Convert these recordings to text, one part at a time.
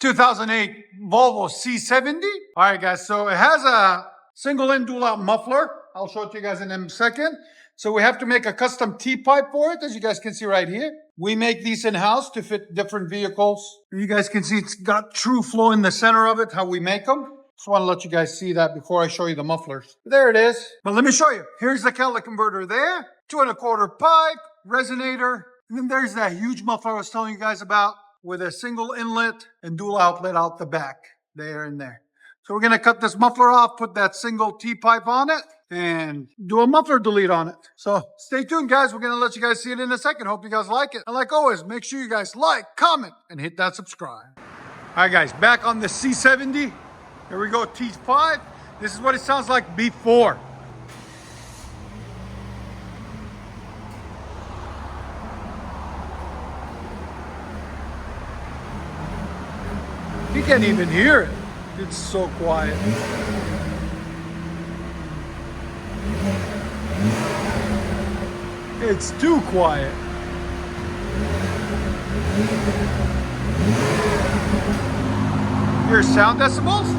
2008 Volvo C70. All right, guys. So it has a single in dual out muffler. I'll show it to you guys in a second. So we have to make a custom T-pipe for it, as you guys can see right here. We make these in-house to fit different vehicles. You guys can see it's got true flow in the center of it, how we make them. Just want to let you guys see that before I show you the mufflers. There it is. But let me show you. Here's the catalytic converter there. 2¼ pipe, resonator. And then there's that huge muffler I was telling you guys about with a single inlet and dual outlet out the back. There and there. So we're going to cut this muffler off, put that single T-pipe on it, and do a muffler delete on it. So stay tuned, guys. We're going to let you guys see it in a second. Hope you guys like it. And like always, make sure you guys like, comment, and hit that subscribe. All right, guys, back on the C70. Here we go, T5. This is what it sounds like before. You can't even hear it. It's so quiet. It's too quiet. Your sound decibels?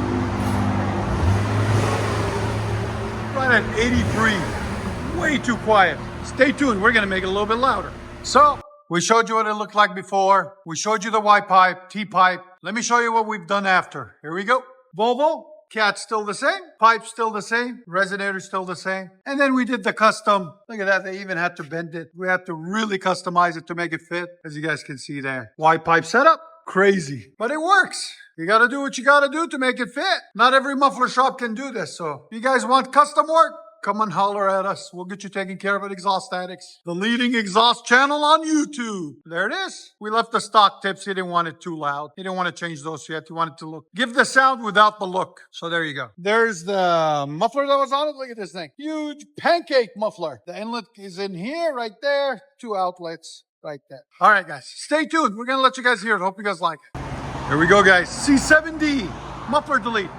Right at 83. Way too quiet. Stay tuned. We're going to make it a little bit louder. So, we showed you what it looked like before. We showed you the Y pipe, T pipe. Let me show you what we've done after. Here we go. Volvo, cat's still the same. Pipe's still the same. Resonator's still the same. And then we did the custom. Look at that. They even had to bend it. We had to really customize it to make it fit, as you guys can see there. Y pipe setup. Crazy. But it works. You got to do what you got to do to make it fit. Not every muffler shop can do this. So if you guys want custom work, come and holler at us. We'll get you taken care of at Exhaust Addicts, the leading exhaust channel on YouTube. There it is. We left the stock tips. He didn't want it too loud. He didn't want to change those yet. He wanted to look. Give the sound without the look. So there you go. There's the muffler that was on it. Look at this thing. Huge pancake muffler. The inlet is in here, right there. 2 outlets right there. All right, guys. Stay tuned. We're going to let you guys hear it. Hope you guys like it. Here we go, guys. C70 muffler delete.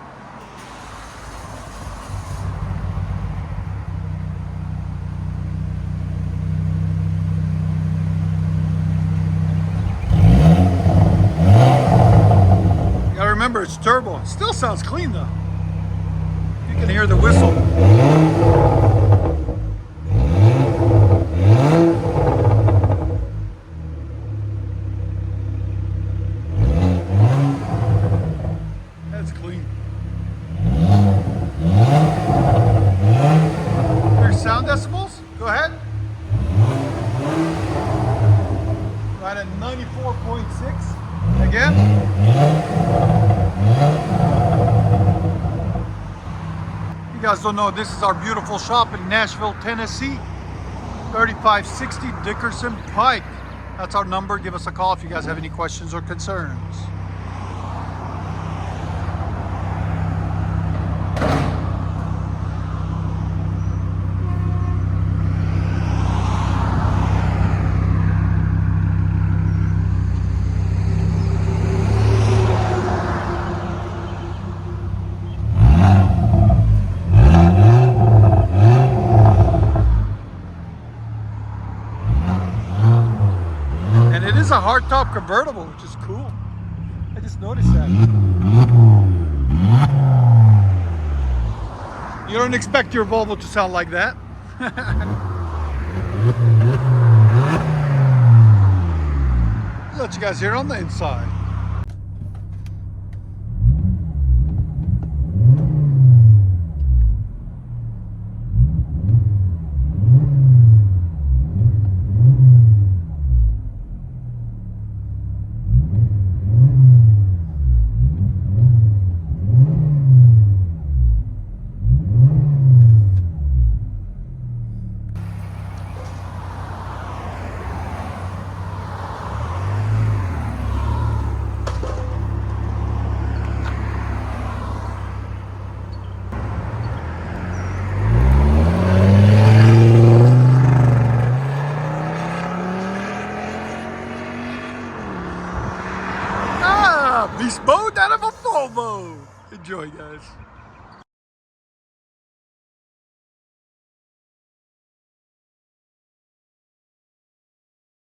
Remember, it's turbo. It still sounds clean though. You can hear the whistle. That's clean. Your sound decibels? Go ahead. Right at 94.6. Again. You guys don't know, this is our beautiful shop in Nashville, Tennessee. 3560 Dickerson Pike. That's our number. Give us a call if you guys have any questions or concerns. A hardtop convertible, which is cool. I just noticed that. You don't expect your Volvo to sound like that. Let you guys hear it on the inside. Beast mode out of a Volvo. Enjoy, guys.